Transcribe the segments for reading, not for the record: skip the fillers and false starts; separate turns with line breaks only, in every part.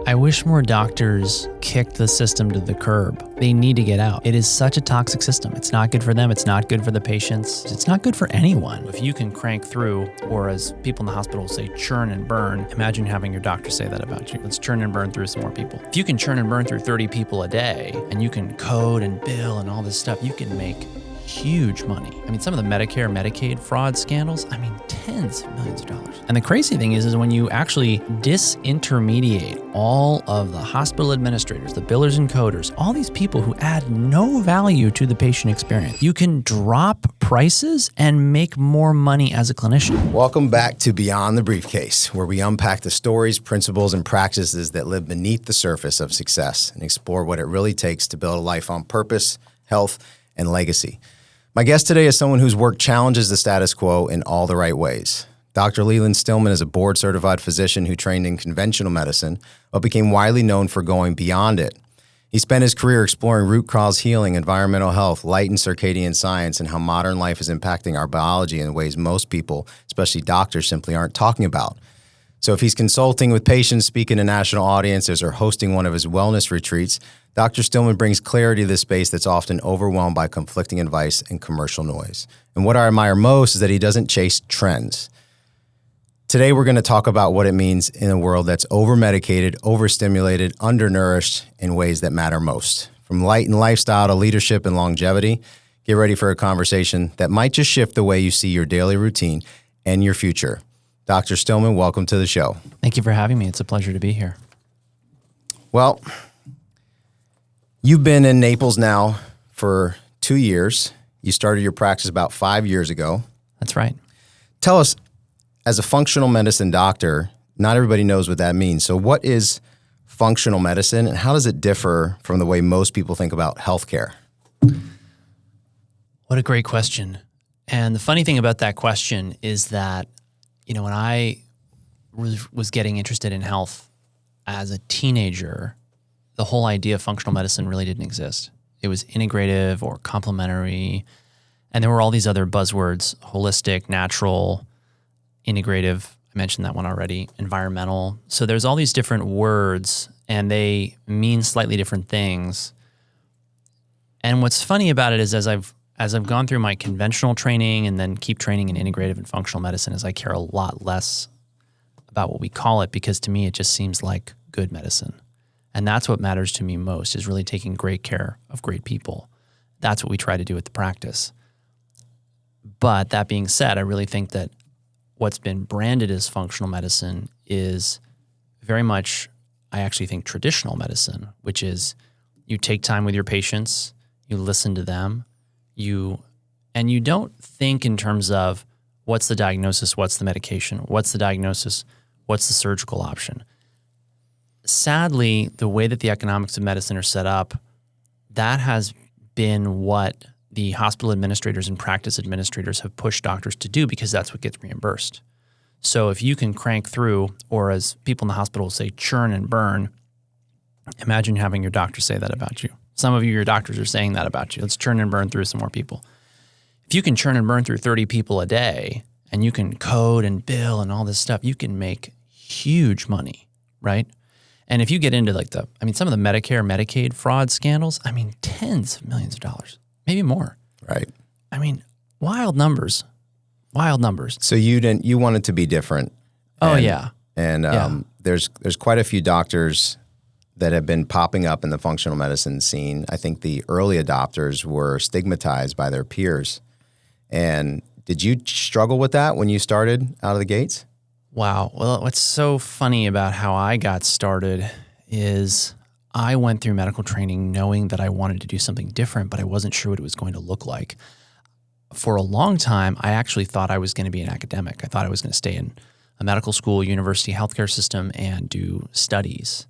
I wish more doctors kicked the system to the curb. They need to get out. It is such a toxic system. It's not good for them. It's not good for the patients. It's not good for anyone. If you can crank through, or as people in the hospital say, churn and burn, imagine having your doctor say that about you. Let's churn and burn through some more people. If you can churn and burn through 30 people a day, and you can code and bill and all this stuff, you can make huge money. I mean, some of the Medicare Medicaid fraud scandals, tens of millions of dollars. And the crazy thing is when you actually disintermediate all of the hospital administrators, the billers and coders, all these people who add no value to the patient experience, you can drop prices and make more money as a clinician.
Welcome back to Beyond the Briefcase, where we unpack the stories, principles, and practices that live beneath the surface of success and explore what it really takes to build a life on purpose, health, and legacy. My guest today is someone whose work challenges the status quo in all the right ways. Dr. Leland Stillman is a board-certified physician who trained in conventional medicine, but became widely known for going beyond it. He spent his career exploring root cause healing, environmental health, light and circadian science, and how modern life is impacting our biology in ways most people, especially doctors, simply aren't talking about. So if he's consulting with patients, speaking to national audiences, or hosting one of his wellness retreats, Dr. Stillman brings clarity to this space that's often overwhelmed by conflicting advice and commercial noise. And what I admire most is that he doesn't chase trends. Today, we're going to talk about what it means in a world that's over-medicated, overstimulated, undernourished in ways that matter most. From light and lifestyle to leadership and longevity, get ready for a conversation that might just shift the way you see your daily routine and your future. Dr. Stillman, welcome to the show.
Thank you for having me. It's a pleasure to be here.
Well, you've been in Naples now for 2 years. You started your practice about 5 years ago.
That's right.
Tell us, as a functional medicine doctor, not everybody knows what that means. So what is functional medicine, and how does it differ from the way most people think about healthcare?
What a great question. And the funny thing about that question is that, when I was getting interested in health as a teenager, the whole idea of functional medicine really didn't exist. It was integrative or complementary, and there were all these other buzzwords: holistic, natural, integrative. I mentioned that one already. Environmental. So there's all these different words, and they mean slightly different things. And what's funny about it is as I've gone through my conventional training and then keep training in integrative and functional medicine, is I care a lot less about what we call it, because to me it just seems like good medicine. And that's what matters to me most, is really taking great care of great people. That's what we try to do at the practice. But that being said, I really think that what's been branded as functional medicine is very much, I actually think, traditional medicine, which is you take time with your patients, you listen to them, you don't think in terms of what's the diagnosis, what's the medication, what's the diagnosis, what's the surgical option. Sadly, the way that the economics of medicine are set up, that has been what the hospital administrators and practice administrators have pushed doctors to do, because that's what gets reimbursed. So if you can crank through, or as people in the hospital say, churn and burn, imagine having your doctor say that about you. Some of you, your doctors, are saying that about you. Let's churn and burn through some more people. If you can churn and burn through 30 people a day, and you can code and bill and all this stuff, you can make huge money, right? And if you get into some of the Medicare Medicaid fraud scandals, tens of millions of dollars, maybe more.
Right.
Wild numbers. Wild numbers.
So you wanted to be different.
Yeah.
And there's quite a few doctors that have been popping up in the functional medicine scene. I think the early adopters were stigmatized by their peers. And did you struggle with that when you started out of the gates?
Wow. Well, what's so funny about how I got started is I went through medical training knowing that I wanted to do something different, but I wasn't sure what it was going to look like. For a long time, I actually thought I was going to be an academic. I thought I was going to stay in a medical school, university, healthcare system, and do studies.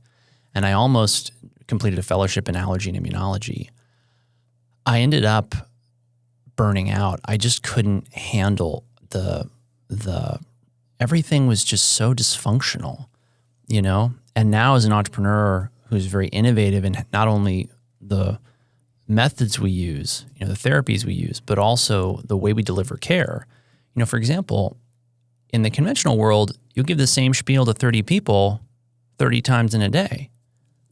And I almost completed a fellowship in allergy and immunology. I ended up burning out. I just couldn't handle the everything was just so dysfunctional, And now as an entrepreneur who's very innovative in not only the methods we use, the therapies we use, but also the way we deliver care. For example, in the conventional world, you give the same spiel to 30 people, 30 times in a day.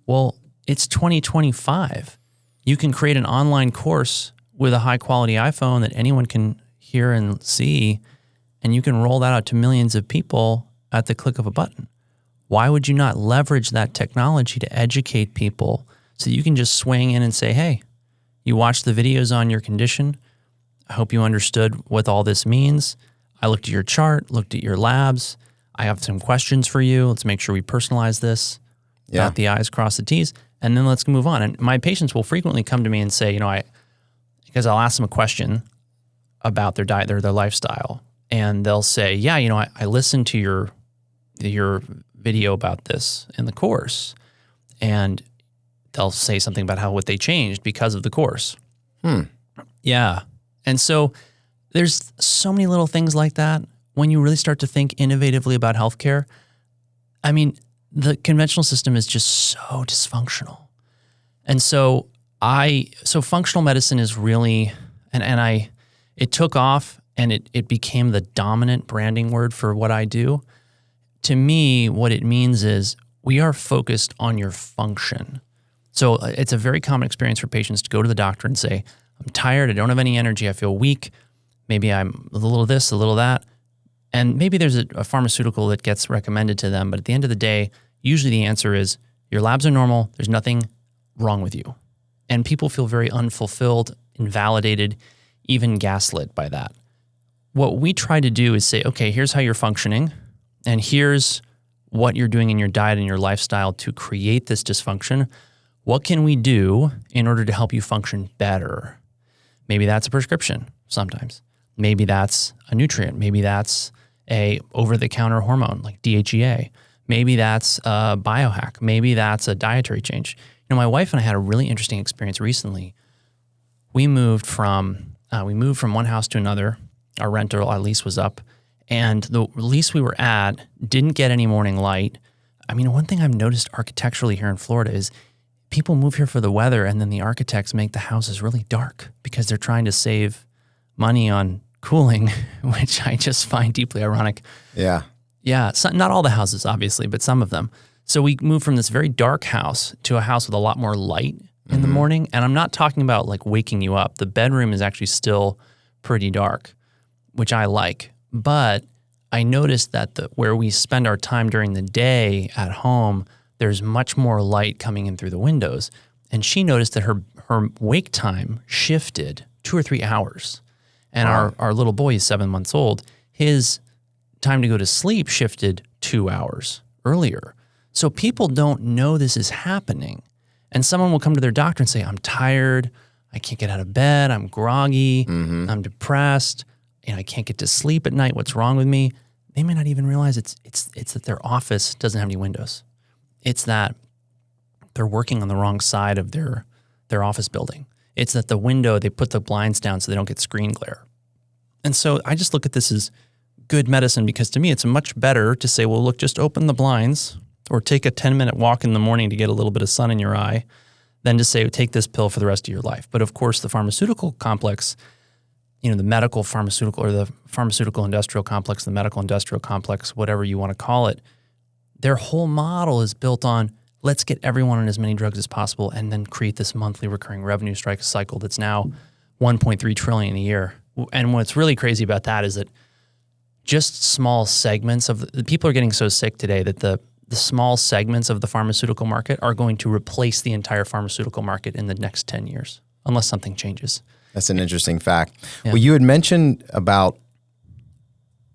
Well, it's 2025. You can create an online course with a high quality iPhone that anyone can hear and see, and you can roll that out to millions of people at the click of a button. Why would you not leverage that technology to educate people so you can just swing in and say, hey, you watched the videos on your condition. I hope you understood what all this means. I looked at your chart, looked at your labs. I have some questions for you. Let's make sure we personalize this. Dot the I's, cross the T's, and then let's move on. And my patients will frequently come to me and say, because I'll ask them a question about their diet, their lifestyle, and they'll say, yeah, I listened to your video about this in the course, and they'll say something about what they changed because of the course. Yeah. And so there's so many little things like that when you really start to think innovatively about healthcare. I mean, the conventional system is just so dysfunctional. And so functional medicine is really, it took off and it became the dominant branding word for what I do. To me, what it means is we are focused on your function. So it's a very common experience for patients to go to the doctor and say, I'm tired, I don't have any energy, I feel weak, maybe I'm a little this, a little that. And maybe there's a pharmaceutical that gets recommended to them, but at the end of the day, usually the answer is your labs are normal, there's nothing wrong with you. And people feel very unfulfilled, invalidated, even gaslit by that. What we try to do is say, okay, here's how you're functioning, and here's what you're doing in your diet and your lifestyle to create this dysfunction. What can we do in order to help you function better? Maybe that's a prescription sometimes. Maybe that's a nutrient. Maybe that's a over-the-counter hormone like DHEA. Maybe that's a biohack. Maybe that's a dietary change. My wife and I had a really interesting experience recently. We moved from one house to another. Our rental, our lease was up, and the lease we were at didn't get any morning light. I mean, one thing I've noticed architecturally here in Florida is people move here for the weather, and then the architects make the houses really dark because they're trying to save money on cooling, which I just find deeply ironic.
Yeah.
Yeah. So, not all the houses, obviously, but some of them. So we moved from this very dark house to a house with a lot more light in the morning. And I'm not talking about like waking you up. The bedroom is actually still pretty dark, which I like. But I noticed that where we spend our time during the day at home, there's much more light coming in through the windows. And she noticed that her wake time shifted 2 or 3 hours. And our little boy is 7 months old. His time to go to sleep shifted 2 hours earlier. So people don't know this is happening. And someone will come to their doctor and say, I'm tired, I can't get out of bed, I'm groggy, I'm depressed, I can't get to sleep at night, what's wrong with me? They may not even realize it's that their office doesn't have any windows. It's that they're working on the wrong side of their office building. It's that the window, they put the blinds down so they don't get screen glare. And so I just look at this as good medicine because to me it's much better to say, well, look, just open the blinds or take a 10-minute walk in the morning to get a little bit of sun in your eye than to say, take this pill for the rest of your life. But of course, the pharmaceutical complex, the medical pharmaceutical or the pharmaceutical industrial complex, the medical industrial complex, whatever you want to call it, their whole model is built on let's get everyone on as many drugs as possible and then create this monthly recurring revenue cycle that's now $1.3 trillion a year. And what's really crazy about that is that just small segments of the people are getting so sick today that the small segments of the pharmaceutical market are going to replace the entire pharmaceutical market in the next 10 years, unless something changes.
That's an interesting fact.
Yeah.
Well, you had mentioned about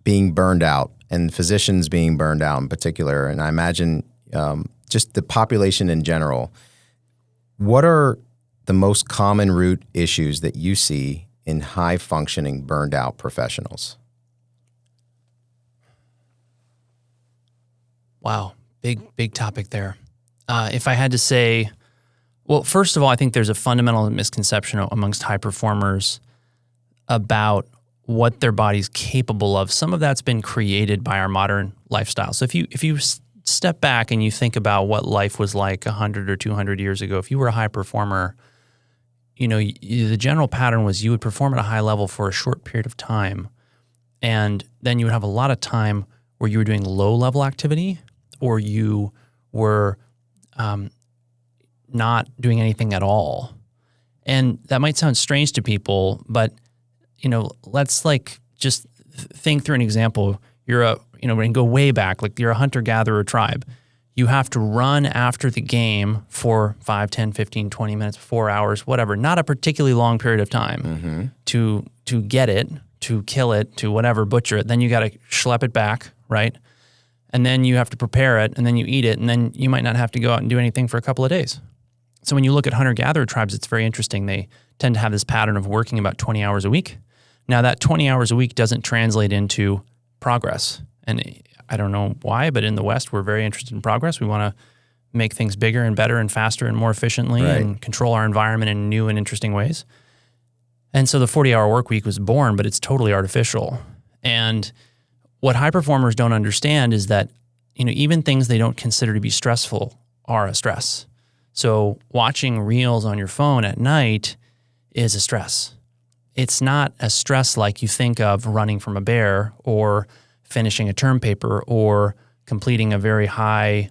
being burned out and physicians being burned out in particular, and I imagine just the population in general. What are the most common root issues that you see in high-functioning, burned-out professionals?
Wow. Big topic there. If I had to say, well, first of all, I think there's a fundamental misconception amongst high performers about what their body's capable of. Some of that's been created by our modern lifestyle. So if you step back and you think about what life was like 100 or 200 years ago, if you were a high performer, the general pattern was you would perform at a high level for a short period of time, and then you would have a lot of time where you were doing low-level activity or you were not doing anything at all. And that might sound strange to people, but let's just think through an example. You're we can go way back, like you're a hunter-gatherer tribe. You have to run after the game for 5, 10, 15, 20 minutes, 4 hours, whatever, not a particularly long period of time to get it, to kill it, to whatever, butcher it. Then you got to schlep it back, right? And then you have to prepare it, and then you eat it, and then you might not have to go out and do anything for a couple of days. So when you look at hunter-gatherer tribes, it's very interesting. They tend to have this pattern of working about 20 hours a week. Now, that 20 hours a week doesn't translate into progress. And I don't know why, but in the West, we're very interested in progress. We want to make things bigger and better and faster and more efficiently and control our environment in new and interesting ways. And so the 40-hour work week was born, but it's totally artificial. And what high performers don't understand is that, even things they don't consider to be stressful are a stress. So watching reels on your phone at night is a stress. It's not a stress like you think of running from a bear or finishing a term paper or completing a very high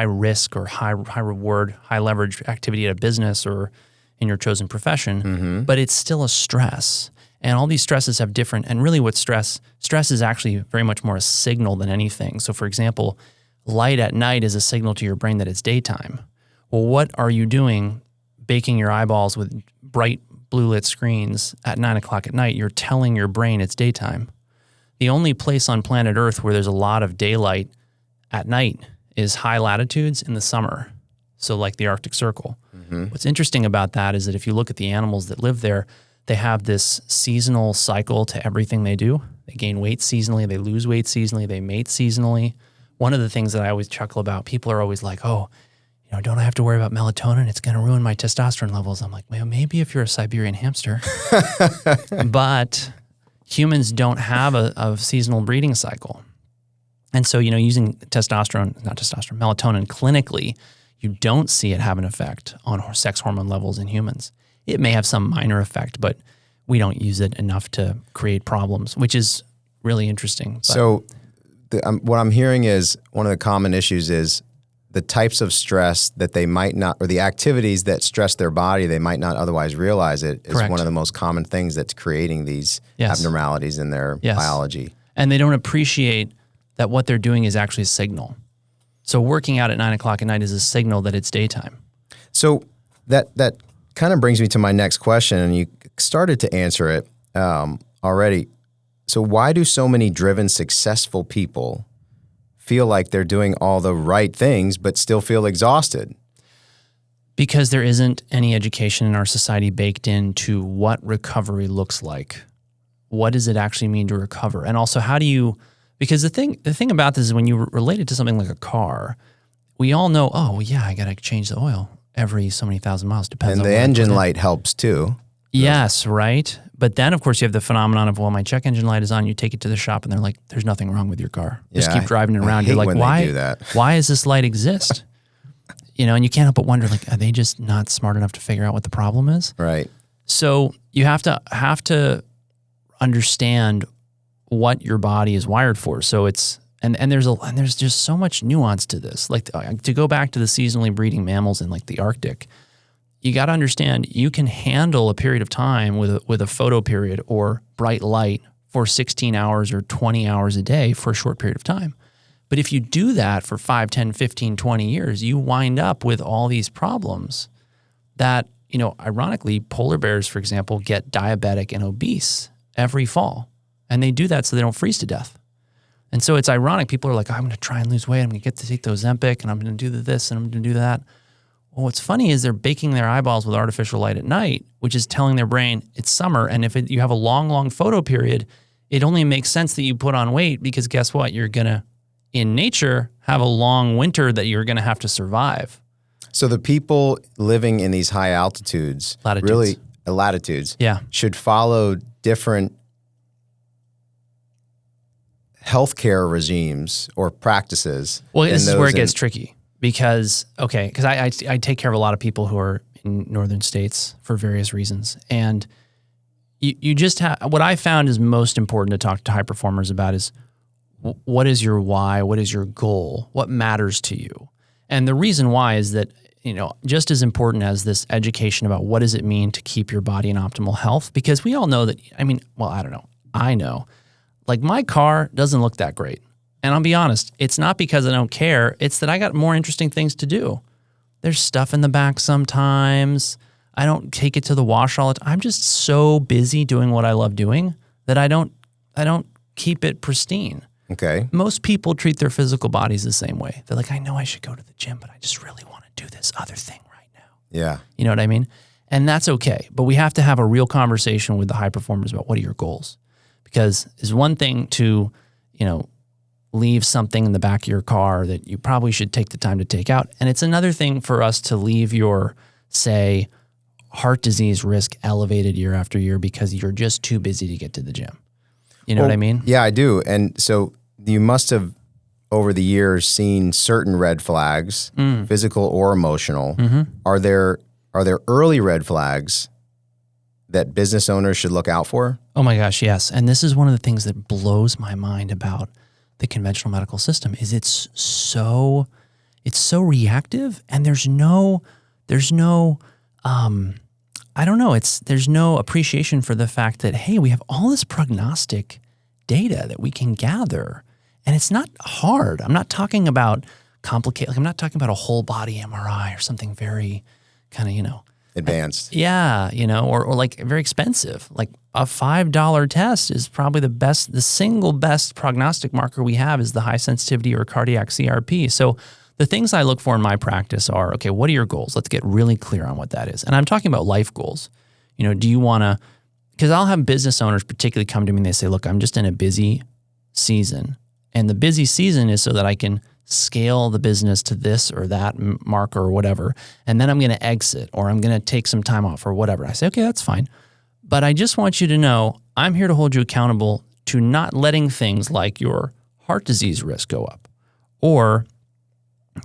risk or high reward, high leverage activity at a business or in your chosen profession, but it's still a stress. And all these stresses have different, and really what stress is actually very much more a signal than anything. So for example, light at night is a signal to your brain that it's daytime. Well, what are you doing baking your eyeballs with bright blue lit screens at 9 o'clock at night? You're telling your brain it's daytime. The only place on planet Earth where there's a lot of daylight at night is high latitudes in the summer. So like the Arctic Circle. What's interesting about that is that if you look at the animals that live there, they have this seasonal cycle to everything they do. They gain weight seasonally, they lose weight seasonally, they mate seasonally. One of the things that I always chuckle about, people are always like, oh, don't I have to worry about melatonin? It's going to ruin my testosterone levels. I'm like, well, maybe if you're a Siberian hamster. But humans don't have a seasonal breeding cycle. And so, using melatonin clinically, you don't see it have an effect on sex hormone levels in humans. It may have some minor effect, but we don't use it enough to create problems, which is really interesting. But
so what I'm hearing is one of the common issues is the types of stress that they might not, or the activities that stress their body, they might not otherwise realize it is
Correct.
One of the most common things that's creating these abnormalities in their biology.
And they don't appreciate that what they're doing is actually a signal. So working out at 9 o'clock at night is a signal that it's daytime.
So that kind of brings me to my next question, and you started to answer it already. So why do so many driven, successful people feel like they're doing all the right things but still feel exhausted?
Because there isn't any education in our society baked into what recovery looks like. What does it actually mean to recover? And also, how do you... Because the thing about this is when you relate it to something like a car, we all know, I got to change the oil every so many thousand miles. Depends on
the engine light helps too.
Yes, right. But then, of course, you have the phenomenon of, my check engine light is on. You take it to the shop, and they're like, "There's nothing wrong with your car. Just keep driving it around." You're like, "Why does this light exist?" And you can't help but wonder, are they just not smart enough to figure out what the problem is?
Right.
So you have to understand what your body is wired for. So it's and there's just so much nuance to this. Like to go back to the seasonally breeding mammals in the Arctic. You got to understand you can handle a period of time with a photo period or bright light for 16 hours or 20 hours a day for a short period of time. But if you do that for 5, 10, 15, 20 years, you wind up with all these problems that, ironically, polar bears, for example, get diabetic and obese every fall. And they do that so they don't freeze to death. And so it's ironic. People are like, I'm going to try and lose weight. I'm going to get to take the Ozempic and I'm going to do this and I'm going to do that. Well, what's funny is they're baking their eyeballs with artificial light at night, which is telling their brain it's summer. And if you have a long photo period, it only makes sense that you put on weight because guess what? You're going to, in nature, have a long winter that you're going to have to survive.
So the people living in these high altitudes, latitudes, should follow different healthcare regimes or practices.
Well, this is where it gets tricky because I take care of a lot of people who are in northern states for various reasons. And you just have, what I found is most important to talk to high performers about is what is your why? What is your goal? What matters to you? And the reason why is that, just as important as this education about what does it mean to keep your body in optimal health, because we all know that, I don't know. I know, like my car doesn't look that great. And I'll be honest, it's not because I don't care. It's that I got more interesting things to do. There's stuff in the back sometimes. I don't take it to the wash all the time. I'm just so busy doing what I love doing that I don't keep it pristine.
Okay.
Most people treat their physical bodies the same way. They're like, I know I should go to the gym, but I just really want to do this other thing right now.
Yeah.
You know what I mean? And that's okay. But we have to have a real conversation with the high performers about what are your goals? Because it's one thing to, leave something in the back of your car that you probably should take the time to take out. And it's another thing for us to leave your, say, heart disease risk elevated year after year because you're just too busy to get to the gym. You know what I mean?
Yeah, I do. And so you must have, over the years, seen certain red flags, physical or emotional. Mm-hmm. Are there early red flags that business owners should look out for?
Oh my gosh, yes. And this is one of the things that blows my mind about the conventional medical system is it's so reactive, and there's no there's no appreciation for the fact that, hey, we have all this prognostic data that we can gather, and it's not hard. I'm not talking about complicated. I'm not talking about a whole body MRI or something very kind of,
advanced.
Yeah, or like very expensive. Like a $5 test is probably the single best prognostic marker we have is the high sensitivity or cardiac CRP. So the things I look for in my practice are, okay, what are your goals? Let's get really clear on what that is. And I'm talking about life goals. Do you want to, because I'll have business owners particularly come to me and they say, look, I'm just in a busy season. And the busy season is so that I can scale the business to this or that marker or whatever. And then I'm going to exit or I'm going to take some time off or whatever. I say, okay, that's fine. But I just want you to know I'm here to hold you accountable to not letting things like your heart disease risk go up or,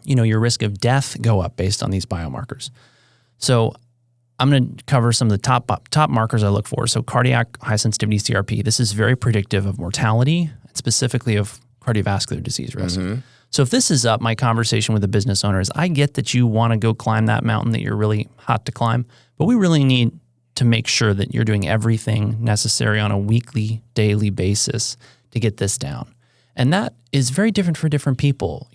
your risk of death go up based on these biomarkers. So I'm going to cover some of the top markers I look for. So cardiac high sensitivity CRP, this is very predictive of mortality, specifically of cardiovascular disease risk. Mm-hmm. So if this is up, my conversation with the business owner is, I get that you want to go climb that mountain that you're really hot to climb, but we really need to make sure that you're doing everything necessary on a weekly, daily basis to get this down. And that is very different for different people,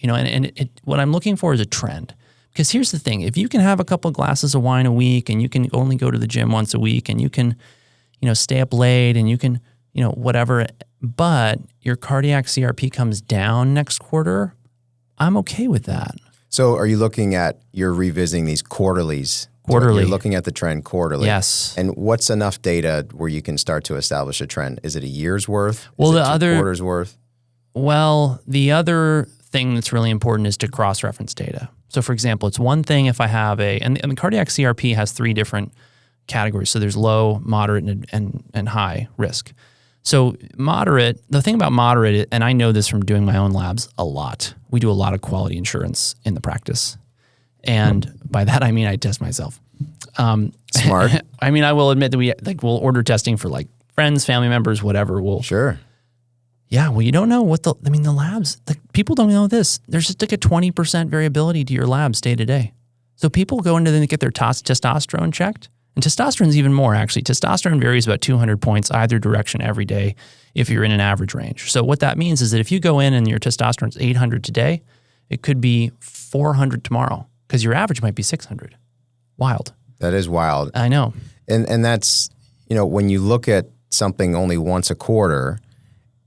what I'm looking for is a trend. Because here's the thing, if you can have a couple of glasses of wine a week and you can only go to the gym once a week and you can, stay up late and you can, whatever, but your cardiac CRP comes down next quarter, I'm okay with that.
So are you looking at, you're revisiting these quarterlies?
Quarterly.
You're looking at the trend quarterly.
Yes.
And what's enough data where you can start to establish a trend? Is it a year's worth?
Well,
is it 2 quarters worth?
Well, the other thing that's really important is to cross-reference data. So for example, it's one thing if I have and the cardiac CRP has 3 different categories. So there's low, moderate, and high risk. So moderate, the thing about moderate, and I know this from doing my own labs a lot, we do a lot of quality insurance in the practice. And by that, I mean, I test myself.
Smart.
I mean, I will admit that we'll order testing for like friends, family members, whatever.
Sure.
Yeah. Well, you don't know the labs, people don't know this. There's just like a 20% variability to your labs day to day. So people go into and get their testosterone checked. And testosterone is even more, actually. Testosterone varies about 200 points either direction every day if you're in an average range. So what that means is that if you go in and your testosterone is 800 today, it could be 400 tomorrow because your average might be 600. Wild.
That is wild.
I know.
And that's, when you look at something only once a quarter,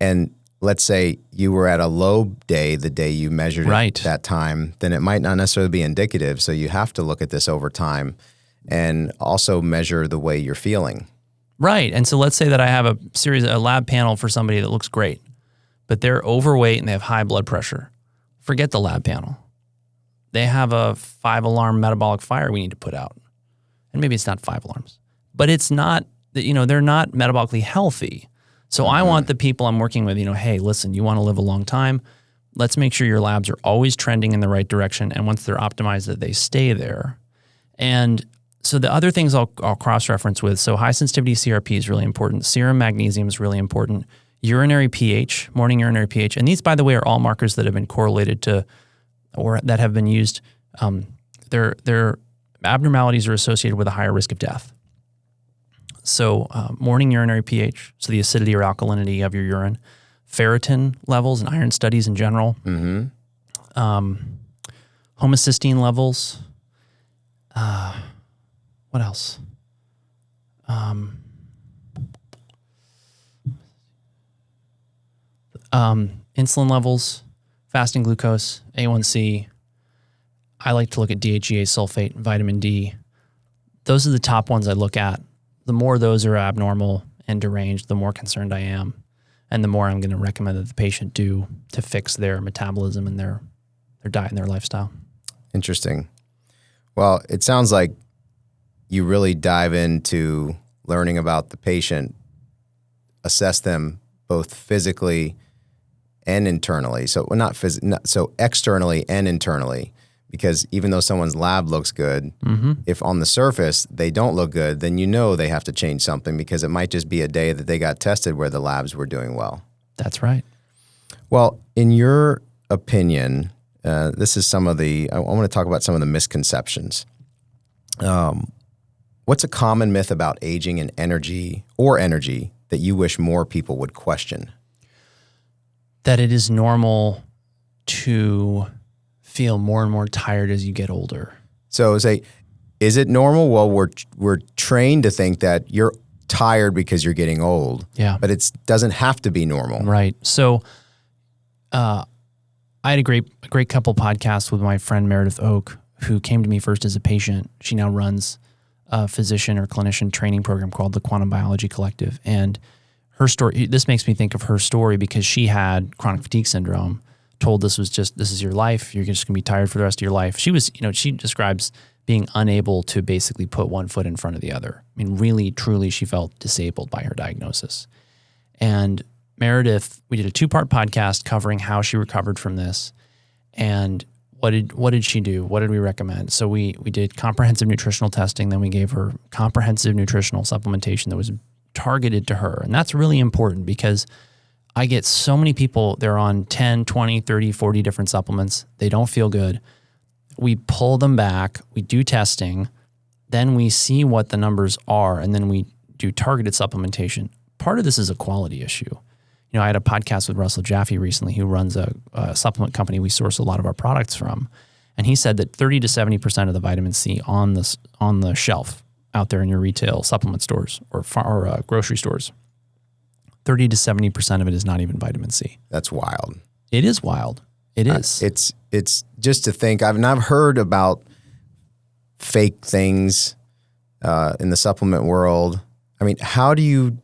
and let's say you were at a low day the day you measured it that time, then it might not necessarily be indicative. So you have to look at this over time and also measure the way you're feeling.
Right. And so let's say that I have a lab panel for somebody that looks great, but they're overweight and they have high blood pressure. Forget the lab panel. They have a 5-alarm metabolic fire we need to put out. And maybe it's not 5 alarms, but it's not, they're not metabolically healthy. So I want the people I'm working with, hey, listen, you want to live a long time. Let's make sure your labs are always trending in the right direction. And once they're optimized, that they stay there. And so the other things I'll cross-reference with, so high sensitivity CRP is really important. Serum magnesium is really important. urinary pH, morning urinary pH. And these, by the way, are all markers that have been correlated to, or that have been used. Their abnormalities are associated with a higher risk of death. So morning urinary pH, so the acidity or alkalinity of your urine, ferritin levels and iron studies in general, homocysteine levels. What else? Insulin levels, fasting glucose, A1C. I like to look at DHEA, sulfate, vitamin D. Those are the top ones I look at. The more those are abnormal and deranged, the more concerned I am, and the more I'm going to recommend that the patient do to fix their metabolism and their diet and their lifestyle.
Interesting. Well, it sounds like you really dive into learning about the patient, assess them both physically and internally. So so externally and internally, because even though someone's lab looks good, if on the surface they don't look good, then you know they have to change something, because it might just be a day that they got tested where the labs were doing well.
That's right.
Well, in your opinion, this is I want to talk about some of the misconceptions. What's a common myth about aging and energy that you wish more people would question?
That it is normal to feel more and more tired as you get older.
So is it normal? Well, we're trained to think that you're tired because you're getting old.
Yeah.
But it doesn't have to be normal.
Right. So I had a great couple podcasts with my friend Meredith Oak, who came to me first as a patient. She now runs a physician or clinician training program called the Quantum Biology Collective. And her story, this makes me think of her story because she had chronic fatigue syndrome, told this is your life. You're just going to be tired for the rest of your life. She describes being unable to basically put one foot in front of the other. I mean, really, truly, she felt disabled by her diagnosis. And Meredith, we did a 2-part podcast covering how she recovered from this and what did she do? What did we recommend? So we did comprehensive nutritional testing. Then we gave her comprehensive nutritional supplementation that was targeted to her. And that's really important because I get so many people, they're on 10, 20, 30, 40 different supplements. They don't feel good. We pull them back. We do testing. Then we see what the numbers are, and then we do targeted supplementation. Part of this is a quality issue. I had a podcast with Russell Jaffe recently, who runs a supplement company we source a lot of our products from. And he said that 30 to 70% of the vitamin C on the shelf out there in your retail supplement stores or grocery stores, 30 to 70% of it is not even vitamin C.
That's wild.
It is wild. It is.
It's just to think. I've heard about fake things in the supplement world. I mean, how do you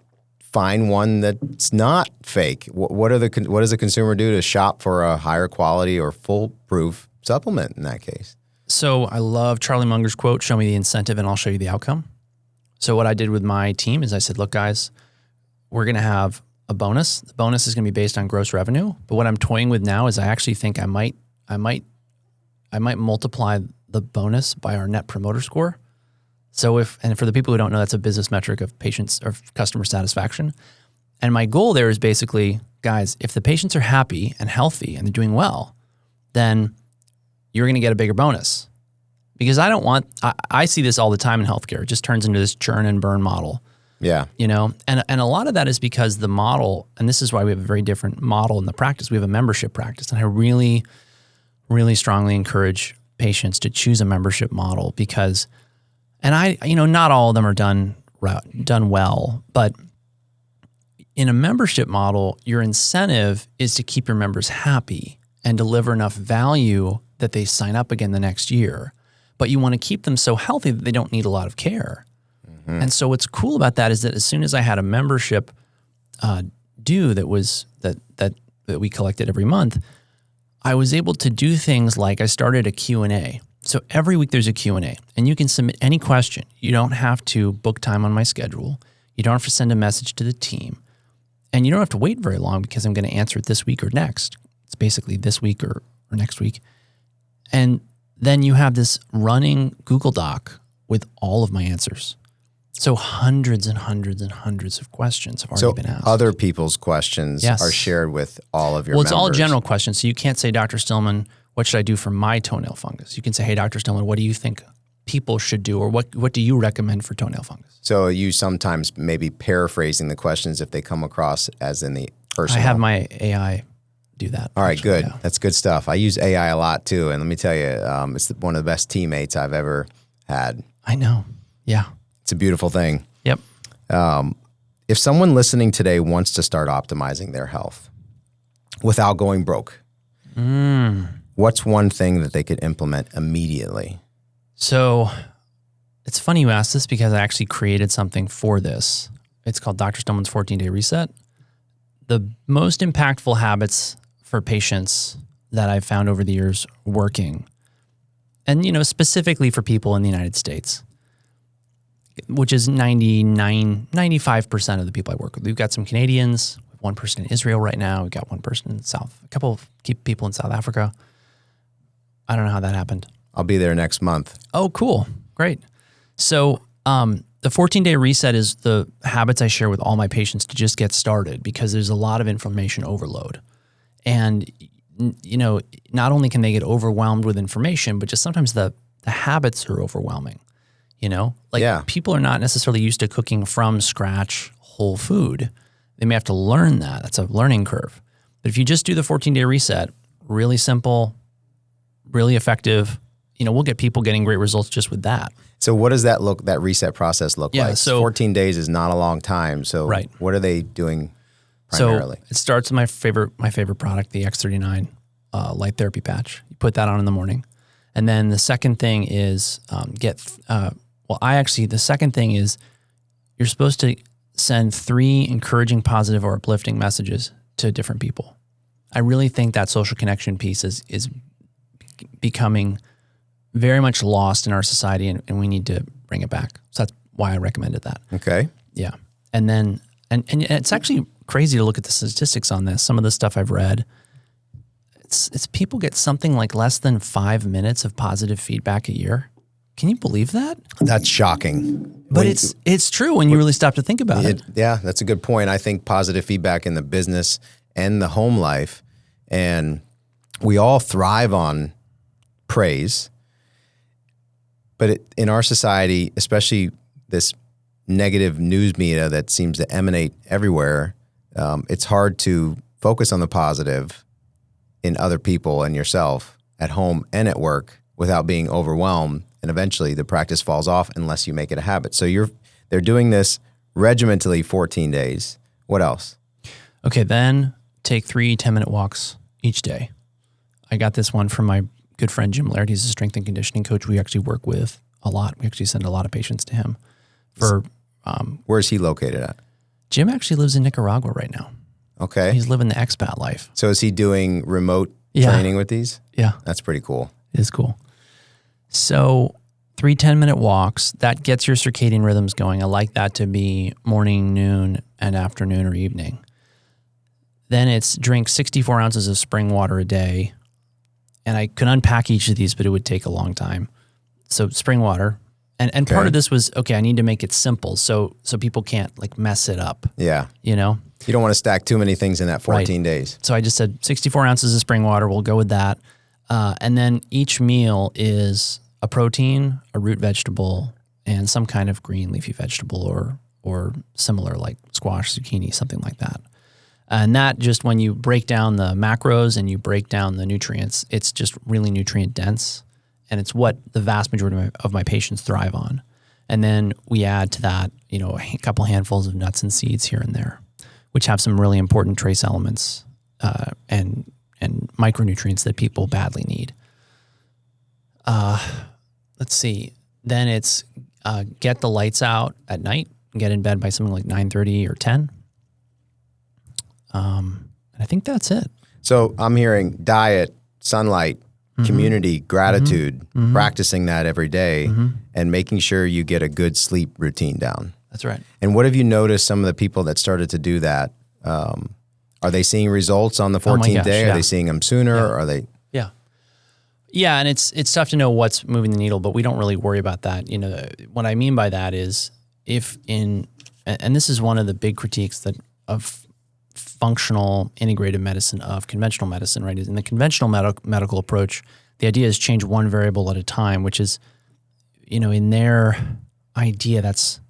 find one that's not fake? What does a consumer do to shop for a higher quality or foolproof supplement in that case?
So I love Charlie Munger's quote, "Show me the incentive and I'll show you the outcome." So what I did with my team is I said, look, guys, we're going to have a bonus. The bonus is going to be based on gross revenue. But what I'm toying with now is I actually think I might multiply the bonus by our net promoter score. So and for the people who don't know, that's a business metric of patients or customer satisfaction. And my goal there is basically, guys, if the patients are happy and healthy and they're doing well, then you're going to get a bigger bonus. Because I see this all the time in healthcare. It just turns into this churn and burn model.
Yeah.
And a lot of that is because the model, and this is why we have a very different model in the practice. We have a membership practice. And I really, really strongly encourage patients to choose a membership model because, and not all of them are done well, but in a membership model, your incentive is to keep your members happy and deliver enough value that they sign up again the next year. But you want to keep them so healthy that they don't need a lot of care. Mm-hmm. And so what's cool about that is that as soon as I had a membership due that we collected every month, I was able to do things like I started a Q&A. So every week there's a Q&A, and you can submit any question. You don't have to book time on my schedule. You don't have to send a message to the team. And you don't have to wait very long because I'm going to answer it this week or next. It's basically this week or next week. And then you have this running Google Doc with all of my answers. So hundreds and hundreds and hundreds of questions have already been asked.
Other people's questions are shared with all of your members.
Well, it's all general questions. So you can't say, Dr. Stillman, what should I do for my toenail fungus? You can say, hey, Dr. Stillman, what do you think people should do, or what do you recommend for toenail fungus?
So you sometimes maybe paraphrasing the questions if they come across as in the personal.
I have my AI do that.
All right, good. Yeah. That's good stuff. I use AI a lot too. And let me tell you, it's one of the best teammates I've ever had.
I know. Yeah.
It's a beautiful thing.
Yep.
If someone listening today wants to start optimizing their health without going broke, what's one thing that they could implement immediately?
So it's funny you asked this because I actually created something for this. It's called Dr. Stillman's 14-Day Reset. The most impactful habits for patients that I've found over the years working, and specifically for people in the United States, which is 95% of the people I work with. We've got some Canadians, one person in Israel right now. We've got one person in a couple of people in South Africa. I don't know how that happened.
I'll be there next month.
Oh, cool. Great. So the 14-day reset is the habits I share with all my patients to just get started, because there's a lot of information overload. And, not only can they get overwhelmed with information, but just sometimes the habits are overwhelming. People are not necessarily used to cooking from scratch whole food. They may have to learn that. That's a learning curve. But if you just do the 14-day reset, really simple, really effective, we'll get people getting great results just with that.
So what does that reset process look like? So 14 days is not a long time. So what are they doing primarily?
So it starts with my favorite product, the X39 light therapy patch. You put that on in the morning. And then the second thing is the second thing is you're supposed to send 3 encouraging, positive, or uplifting messages to different people. I really think that social connection piece is becoming very much lost in our society, and we need to bring it back. So that's why I recommended that.
Okay.
Yeah. And then, and it's actually crazy to look at the statistics on this. Some of the stuff I've read, it's people get something like less than 5 minutes of positive feedback a year. Can you believe that?
That's shocking.
But it's true when you really stop to think about it.
Yeah, that's a good point. I think positive feedback in the business and the home life, and we all thrive on praise. But in our society, especially this negative news media that seems to emanate everywhere, it's hard to focus on the positive in other people and yourself at home and at work without being overwhelmed. And eventually the practice falls off unless you make it a habit. So they're doing this regimentally 14 days. What else? Okay,
then take 3 10-minute walks each day. I got this one from my good friend Jim Laird. He's a strength and conditioning coach we actually work with a lot. We actually send a lot of patients to him.
Where is he located at?
Jim actually lives in Nicaragua right now.
Okay.
He's living the expat life.
So is he doing remote training with these?
Yeah.
That's pretty cool.
It is cool. So 3 10-minute walks, that gets your circadian rhythms going. I like that to be morning, noon, and afternoon or evening. Then it's drink 64 ounces of spring water a day. And I could unpack each of these, but it would take a long time. So spring water. And part of this was, I need to make it simple so people can't mess it up.
Yeah. You don't want to stack too many things in that 14 days.
So I just said 64 ounces of spring water. We'll go with that. And then each meal is a protein, a root vegetable, and some kind of green leafy vegetable or similar, like squash, zucchini, something like that. And that just, when you break down the macros and you break down the nutrients, it's just really nutrient dense. And it's what the vast majority of my patients thrive on. And then we add to that, a couple handfuls of nuts and seeds here and there, which have some really important trace elements and micronutrients that people badly need. Let's see. Then it's get the lights out at night, get in bed by something like 9:30 or 10. And I think that's it.
So I'm hearing diet, sunlight, community, gratitude, practicing that every day, and making sure you get a good sleep routine down.
That's right.
And what have you noticed some of the people that started to do that? Are they seeing results on the 14th day? Yeah. Are they seeing them sooner?
Yeah.
Or are they?
Yeah. Yeah, and it's tough to know what's moving the needle, but we don't really worry about that. What I mean by that is and this is one of the big critiques of functional integrative medicine, of conventional medicine, right? In the conventional medical approach, the idea is change one variable at a time, which is, in their idea, that's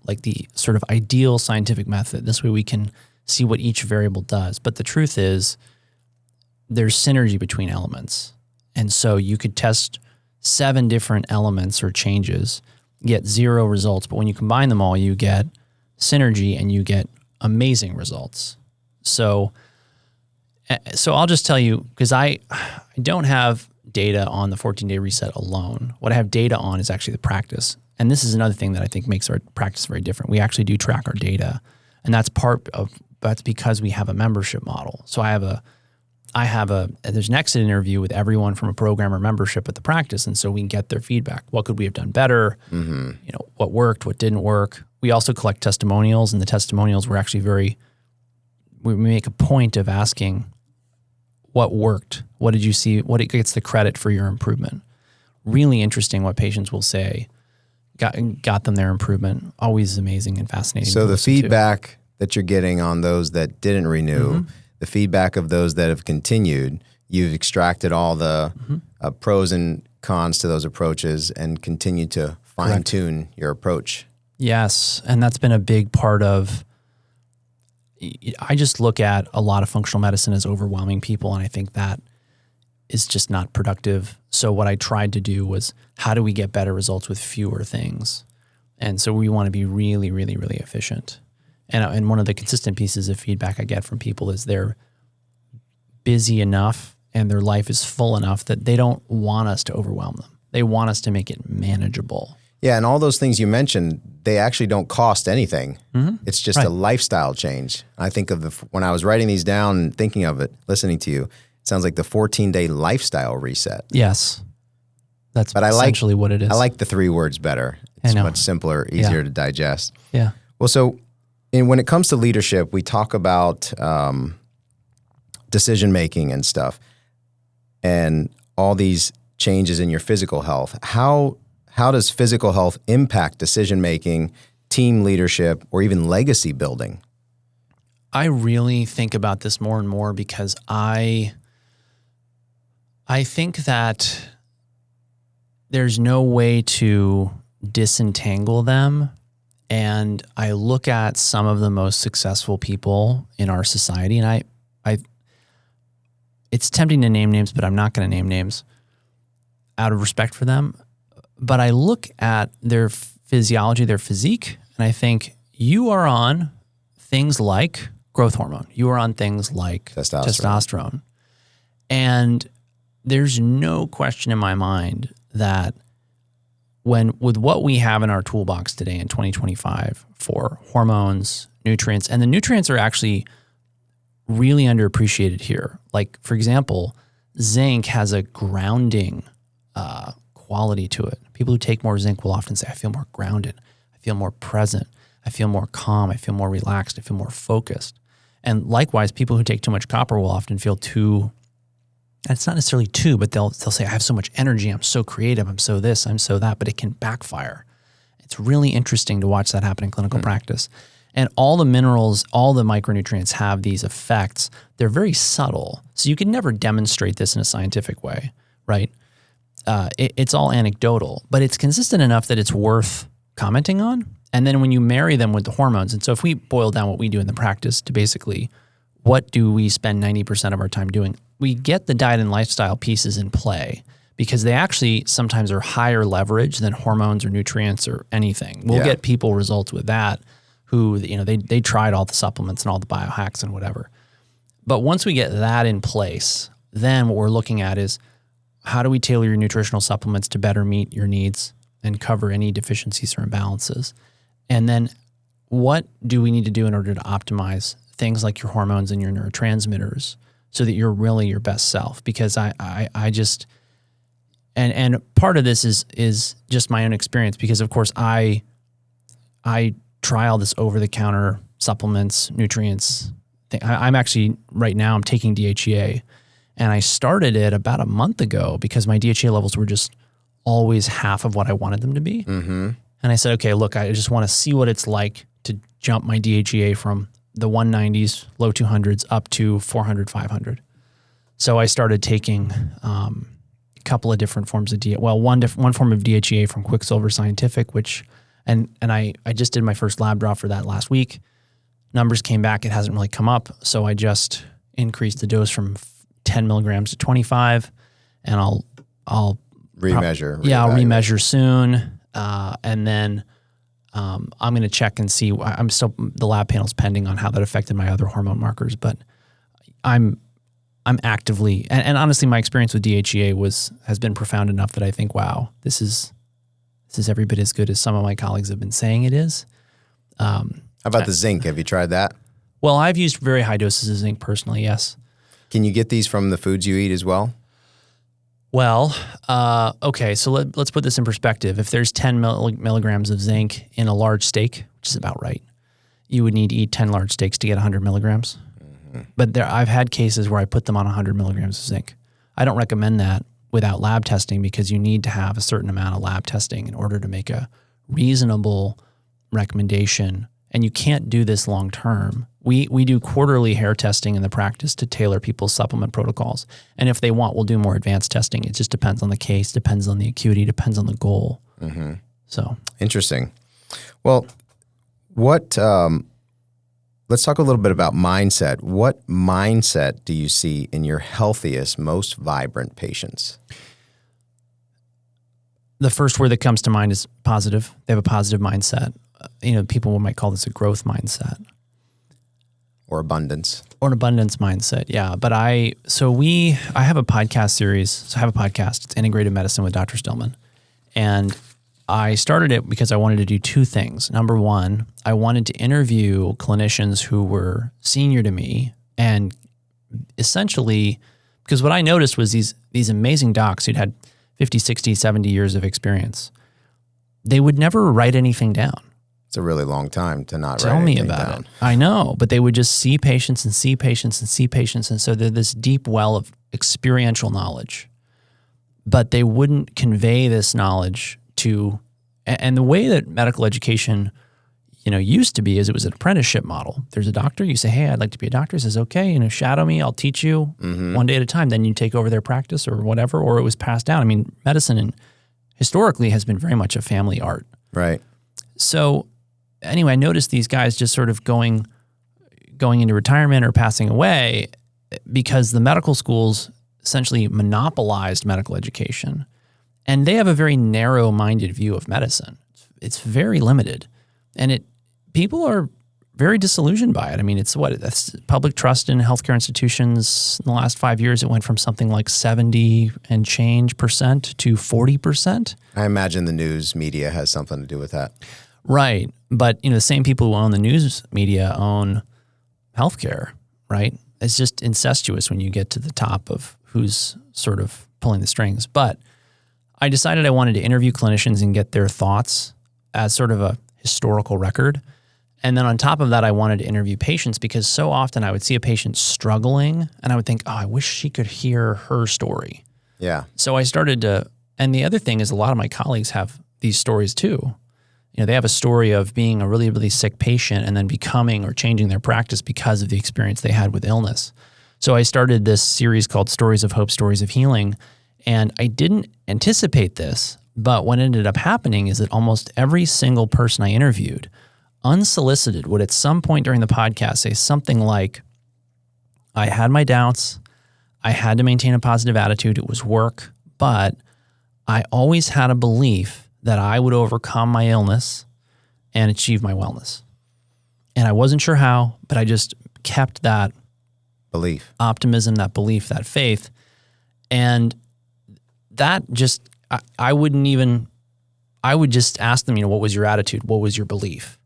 like the sort of ideal scientific method. This way we can see what each variable does. But the truth is there's synergy between elements. And so you could test 7 different elements or changes, get 0 results. But when you combine them all, you get synergy and you get amazing results. So I'll just tell you, because I don't have data on the 14-day reset alone. What I have data on is actually the practice. And this is another thing that I think makes our practice very different. We actually do track our data. And that's because we have a membership model. So there's an exit interview with everyone from a program or membership at the practice. And so we can get their feedback. What could we have done better? Mm-hmm. What worked, what didn't work. We also collect testimonials, and the testimonials were actually we make a point of asking what worked. What did you see? What gets the credit for your improvement? Really interesting what patients will say got them their improvement. Always amazing and fascinating.
So the feedback that you're getting on those that didn't renew, the feedback of those that have continued, you've extracted all the pros and cons to those approaches and continue to fine-tune your approach.
Yes, and that's been a big part of, I just look at a lot of functional medicine as overwhelming people, and I think that is just not productive. So what I tried to do was, how do we get better results with fewer things? And so we want to be really, really, really efficient. And one of the consistent pieces of feedback I get from people is they're busy enough and their life is full enough that they don't want us to overwhelm them. They want us to make it manageable.
Yeah, and all those things you mentioned, they actually don't cost anything. Mm-hmm. It's just a lifestyle change. I think of when I was writing these down and thinking of it, listening to you, it sounds like the 14-day lifestyle reset.
Yes. That's essentially what it is.
I like the 3 words better. It's much simpler, easier to digest.
Yeah.
Well, so when it comes to leadership, we talk about decision-making and stuff and all these changes in your physical health. How does physical health impact decision-making, team leadership, or even legacy building?
I really think about this more and more because I think that there's no way to disentangle them. And I look at some of the most successful people in our society, and it's tempting to name names, but I'm not going to name names out of respect for them. But I look at their physiology, their physique, and I think you are on things like growth hormone. You are on things like testosterone. And there's no question in my mind that with what we have in our toolbox today in 2025 for hormones, nutrients, and the nutrients are actually really underappreciated here. Like, for example, zinc has a grounding quality to it. People who take more zinc will often say, I feel more grounded. I feel more present. I feel more calm. I feel more relaxed. I feel more focused. And likewise, people who take too much copper will often feel and it's not necessarily but they'll say, I have so much energy. I'm so creative. I'm so this, I'm so that, but it can backfire. It's really interesting to watch that happen in clinical practice. And all the minerals, all the micronutrients have these effects. They're very subtle. So you can never demonstrate this in a scientific way, right? It's all anecdotal, but it's consistent enough that it's worth commenting on. And then when you marry them with the hormones, and so if we boil down what we do in the practice to basically what do we spend 90% of our time doing, we get the diet and lifestyle pieces in play because they actually sometimes are higher leverage than hormones or nutrients or anything. We'll get people results with that who, they tried all the supplements and all the biohacks and whatever. But once we get that in place, then what we're looking at is, how do we tailor your nutritional supplements to better meet your needs and cover any deficiencies or imbalances? And then what do we need to do in order to optimize things like your hormones and your neurotransmitters so that you're really your best self? Because I just, and part of this is just my own experience because of course I try all this over-the-counter supplements, nutrients. I'm actually, right now I'm taking DHEA. And I started it about a month ago because my DHEA levels were just always half of what I wanted them to be. Mm-hmm. And I said, okay, look, I just want to see what it's like to jump my DHEA from the 190s, low 200s up to 400, 500. So I started taking a couple of different forms of DHEA. Well, one form of DHEA from Quicksilver Scientific, which, and I just did my first lab draw for that last week. Numbers came back. It hasn't really come up. So I just increased the dose from 10 milligrams to 25, and I'll
remeasure.
I'll remeasure soon. And then I'm going to check and see. The lab panel's pending on how that affected my other hormone markers, but I'm actively, and honestly, my experience with DHEA has been profound enough that I think, wow, this is every bit as good as some of my colleagues have been saying it is.
How about the zinc? Have you tried that?
Well, I've used very high doses of zinc personally, yes.
Can you get these from the foods you eat as well?
Well, okay, so let's put this in perspective. If there's 10 milligrams of zinc in a large steak, which is about right, you would need to eat 10 large steaks to get 100 milligrams. Mm-hmm. But I've had cases where I put them on 100 milligrams of zinc. I don't recommend that without lab testing because you need to have a certain amount of lab testing in order to make a reasonable recommendation. And you can't do this long term. We do quarterly hair testing in the practice to tailor people's supplement protocols. And if they want, we'll do more advanced testing. It just depends on the case, depends on the acuity, depends on the goal. Mm-hmm. So
interesting. Well, let's talk a little bit about mindset. What mindset do you see in your healthiest, most vibrant patients?
The first word that comes to mind is positive. They have a positive mindset. People might call this a growth mindset.
Or abundance.
Or an abundance mindset, yeah. But I have a podcast series. So I have a podcast. It's Integrative Medicine with Dr. Stillman. And I started it because I wanted to do two things. Number one, I wanted to interview clinicians who were senior to me, and essentially, because what I noticed was these amazing docs who'd had 50, 60, 70 years of experience, they would never write anything down.
It's a really long time to not
Tell
write
me
anything
about
down.
it. I know, but they would just see patients and see patients and see patients. And so they're this deep well of experiential knowledge, but they wouldn't convey this knowledge to, and the way that medical education, used to be is it was an apprenticeship model. There's a doctor, you say, hey, I'd like to be a doctor. He says, okay, shadow me, I'll teach you one day at a time. Then you take over their practice or whatever, or it was passed down. I mean, medicine historically has been very much a family art.
Right.
So anyway, I noticed these guys just sort of going into retirement or passing away because the medical schools essentially monopolized medical education. And they have a very narrow-minded view of medicine. It's very limited. And people are very disillusioned by it. I mean, that's public trust in healthcare institutions in the last 5 years, it went from something like 70 and change % to 40%.
I imagine the news media has something to do with that.
Right. But, the same people who own the news media own healthcare, right? It's just incestuous when you get to the top of who's sort of pulling the strings. But I decided I wanted to interview clinicians and get their thoughts as sort of a historical record. And then on top of that, I wanted to interview patients because so often I would see a patient struggling and I would think, oh, I wish she could hear her story.
Yeah.
So I started to, and the other thing is a lot of my colleagues have these stories too. They have a story of being a really, really sick patient and then becoming or changing their practice because of the experience they had with illness. So I started this series called Stories of Hope, Stories of Healing. And I didn't anticipate this, but what ended up happening is that almost every single person I interviewed, unsolicited, would at some point during the podcast say something like, I had my doubts, I had to maintain a positive attitude, it was work, but I always had a belief that I would overcome my illness and achieve my wellness. And I wasn't sure how, but I just kept that
belief,
optimism, that belief, that faith. And that just, I would just ask them, what was your attitude? What was your belief?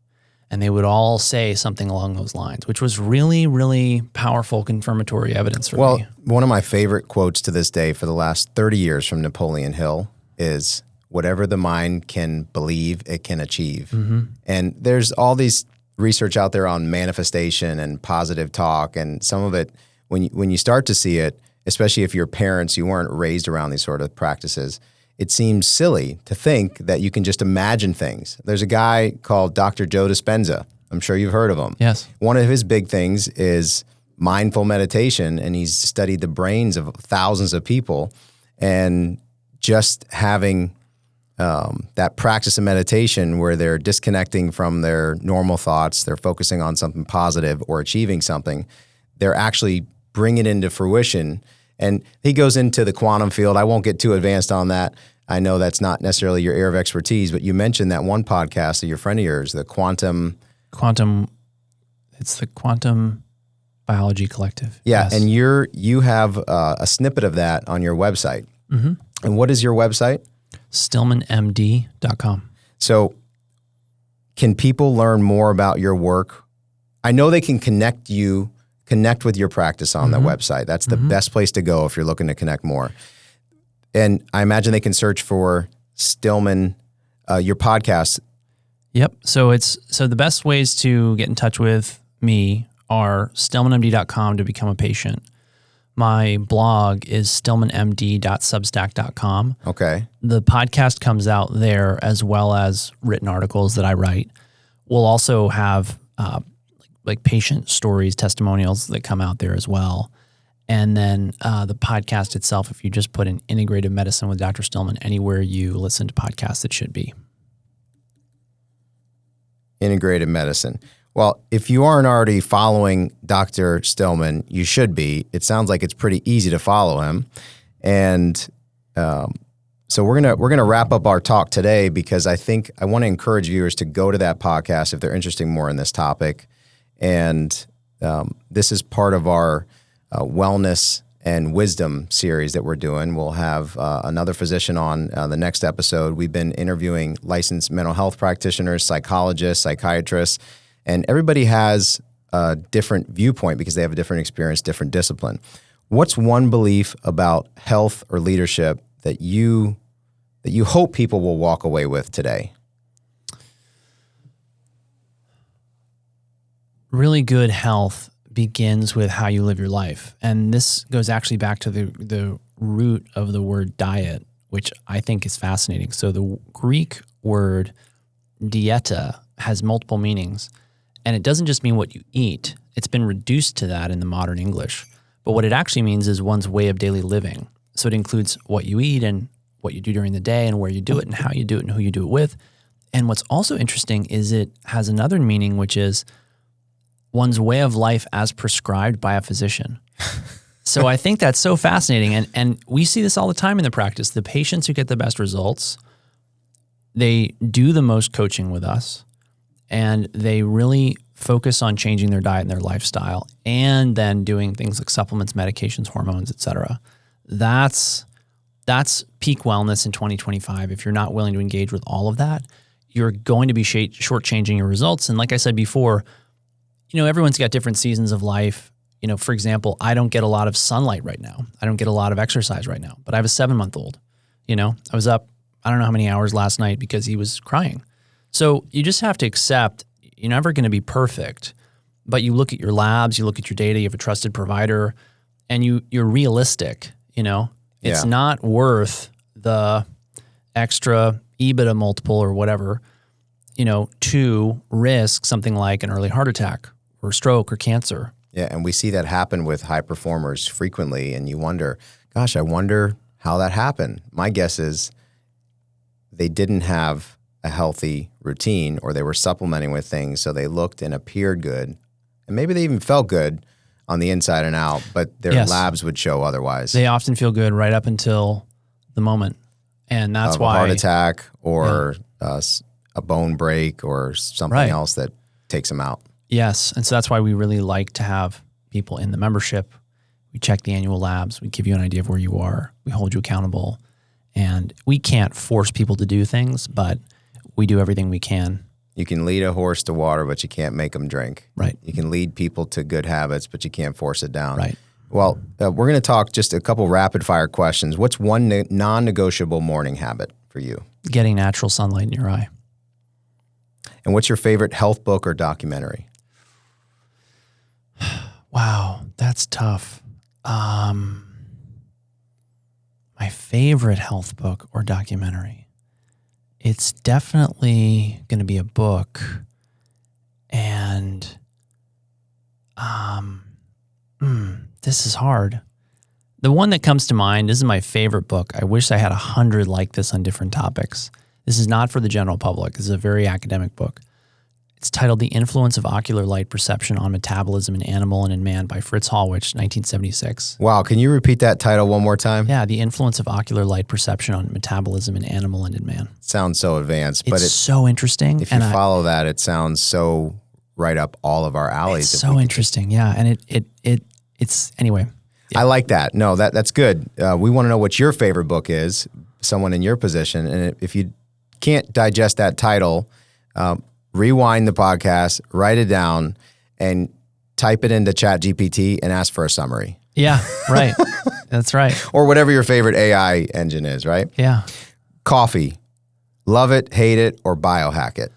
And they would all say something along those lines, which was really, really powerful confirmatory evidence for me.
Well, one of my favorite quotes to this day for the last 30 years from Napoleon Hill is, whatever the mind can believe, it can achieve. Mm-hmm. And there's all these research out there on manifestation and positive talk, and some of it, when you start to see it, especially if your parents, you weren't raised around these sort of practices, it seems silly to think that you can just imagine things. There's a guy called Dr. Joe Dispenza. I'm sure you've heard of him.
Yes.
One of his big things is mindful meditation, and he's studied the brains of thousands of people. And just having that practice of meditation where they're disconnecting from their normal thoughts, they're focusing on something positive or achieving something, they're actually bringing it into fruition. And he goes into the quantum field. I won't get too advanced on that. I know that's not necessarily your area of expertise, but you mentioned that one podcast of your friend of yours, the
it's the Quantum Biology Collective.
Yeah,
Yes.
and you have a snippet of that on your website.
Mm-hmm.
And what is your website?
StillmanMD.com.
So can people learn more about your work? I know they can connect with your practice on the website. That's the best place to go if you're looking to connect more. And I imagine they can search for Stillman, your podcast.
Yep. So the best ways to get in touch with me are stillmanmd.com to become a patient. My blog is stillmanmd.substack.com.
Okay.
The podcast comes out there as well as written articles that I write. We'll also have like patient stories, testimonials that come out there as well. And then the podcast itself, if you just put in Integrative Medicine with Dr. Stillman, anywhere you listen to podcasts, it should be.
Integrative Medicine. Well, if you aren't already following Dr. Stillman, you should be. It sounds like it's pretty easy to follow him. And so we're gonna wrap up our talk today because I want to encourage viewers to go to that podcast if they're interested more in this topic. And this is part of our wellness and wisdom series that we're doing. We'll have another physician on the next episode. We've been interviewing licensed mental health practitioners, psychologists, psychiatrists, and everybody has a different viewpoint because they have a different experience, different discipline. What's one belief about health or leadership that you hope people will walk away with today?
Really good health begins with how you live your life. And this goes actually back to the root of the word diet, which I think is fascinating. So the Greek word dieta has multiple meanings. And it doesn't just mean what you eat. It's been reduced to that in the modern English. But what it actually means is one's way of daily living. So it includes what you eat and what you do during the day and where you do it and how you do it and who you do it with. And what's also interesting is it has another meaning, which is one's way of life as prescribed by a physician. So I think that's so fascinating. And we see this all the time in the practice. The patients who get the best results, they do the most coaching with us. And they really focus on changing their diet and their lifestyle and then doing things like supplements, medications, hormones, et cetera. That's peak wellness in 2025. If you're not willing to engage with all of that, you're going to be shortchanging your results. And like I said before, everyone's got different seasons of life. For example, I don't get a lot of sunlight right now. I don't get a lot of exercise right now, but I have a 7-month-old. I was up, I don't know how many hours last night because he was crying. So you just have to accept you're never going to be perfect, but you look at your labs, you look at your data, you have a trusted provider, and you're realistic. It's not worth the extra EBITDA multiple or whatever, to risk something like an early heart attack or stroke or cancer.
Yeah, and we see that happen with high performers frequently, and you wonder, gosh, I wonder how that happened. My guess is they didn't have a healthy routine or they were supplementing with things so they looked and appeared good. And maybe they even felt good on the inside and out, but their labs would show otherwise.
They often feel good right up until the moment. And that's why
a heart attack or a bone break or something else that takes them out.
Yes. And so that's why we really like to have people in the membership. We check the annual labs. We give you an idea of where you are. We hold you accountable. And we can't force people to do things, but we do everything we can.
You can lead a horse to water, but you can't make them drink.
Right.
You can lead people to good habits, but you can't force it down.
Right.
Well, we're going to talk just a couple rapid fire questions. What's one non-negotiable morning habit for you?
Getting natural sunlight in your eye.
And what's your favorite health book or documentary?
Wow, that's tough. My favorite health book or documentary. It's definitely going to be a book. And this is hard. The one that comes to mind, this is my favorite book. I wish I had 100 like this on different topics. This is not for the general public. This is a very academic book. It's titled The Influence of Ocular Light Perception on Metabolism in Animal and in Man by Fritz Hallwich, 1976.
Wow. Can you repeat that title one more time?
Yeah, The Influence of Ocular Light Perception on Metabolism in Animal and in Man.
Sounds so advanced. But
It's so interesting.
If you follow that, it sounds so right up all of our alleys.
It's so interesting. Yeah. And it's anyway.
Yeah. I like that. No, that's good. We want to know what your favorite book is, someone in your position. And if you can't digest that title, rewind the podcast, write it down, and type it into ChatGPT and ask for a summary.
Yeah, right. That's right.
Or whatever your favorite AI engine is, right?
Yeah.
Coffee. Love it, hate it, or biohack it?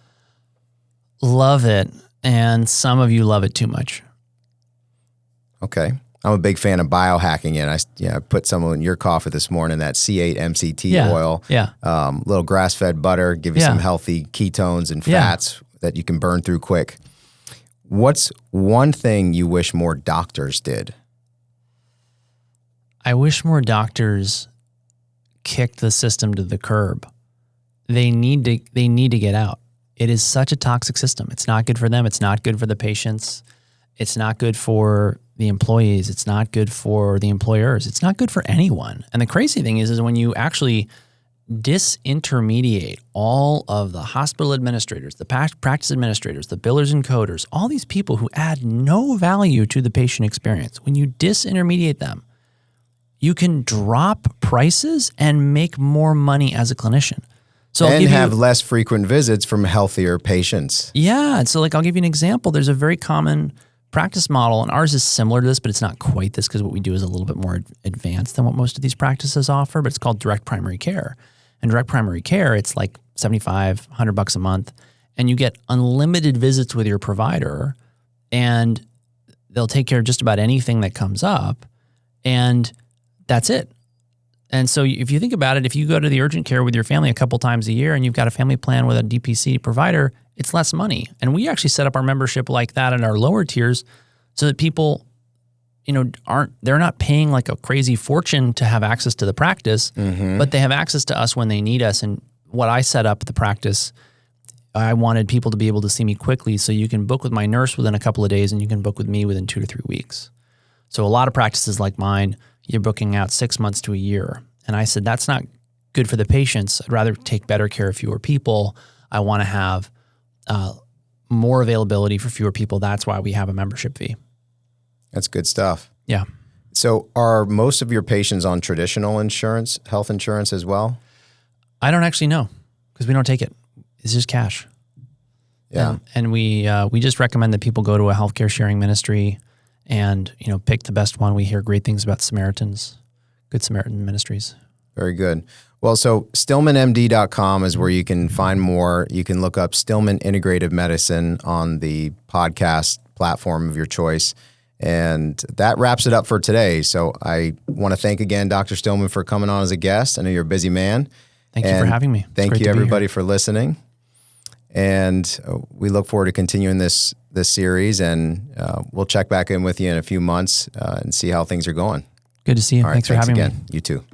Love it. And some of you love it too much.
Okay. I'm a big fan of biohacking it. I put some in your coffee this morning, that C8 MCT oil.
Yeah.
Little grass-fed butter, give you some healthy ketones and fats that you can burn through quick. What's one thing you wish more doctors did?
I wish more doctors kicked the system to the curb. They need to get out. It is such a toxic system. It's not good for them. It's not good for the patients. It's not good for the employees. It's not good for the employers. It's not good for anyone. And the crazy thing is when you actually disintermediate all of the hospital administrators, the practice administrators, the billers and coders, all these people who add no value to the patient experience, when you disintermediate them, you can drop prices and make more money as a clinician. So
and have less frequent visits from healthier patients.
Yeah. So I'll give you an example. There's a very common practice model, and ours is similar to this, but it's not quite this because what we do is a little bit more advanced than what most of these practices offer, but it's called direct primary care. And direct primary care, it's like $75, $100 a month, and you get unlimited visits with your provider, and they'll take care of just about anything that comes up, and that's it. And so if you think about it, if you go to the urgent care with your family a couple times a year and you've got a family plan with a DPC provider, it's less money. And we actually set up our membership like that in our lower tiers so that people, they're not paying like a crazy fortune to have access to the practice, but they have access to us when they need us. And what I set up the practice, I wanted people to be able to see me quickly so you can book with my nurse within a couple of days and you can book with me within 2 to 3 weeks. So a lot of practices like mine, you're booking out 6 months to a year. And I said, that's not good for the patients. I'd rather take better care of fewer people. I want to have more availability for fewer people. That's why we have a membership fee.
That's good stuff.
Yeah.
So are most of your patients on traditional insurance, health insurance as well?
I don't actually know because we don't take it. It's just cash.
Yeah.
And we just recommend that people go to a healthcare sharing ministry and, pick the best one. We hear great things about Samaritans, Good Samaritan Ministries.
Very good. Well, so StillmanMD.com is where you can find more. You can look up Stillman Integrative Medicine on the podcast platform of your choice. And that wraps it up for today. So I want to thank again Dr. Stillman for coming on as a guest. I know you're a busy man.
Thank you for having me.
Thank you, everybody, for listening. And we look forward to continuing this series. And we'll check back in with you in a few months and see how things are going.
Good to see you.
All right,
thanks for having me.
again. You too.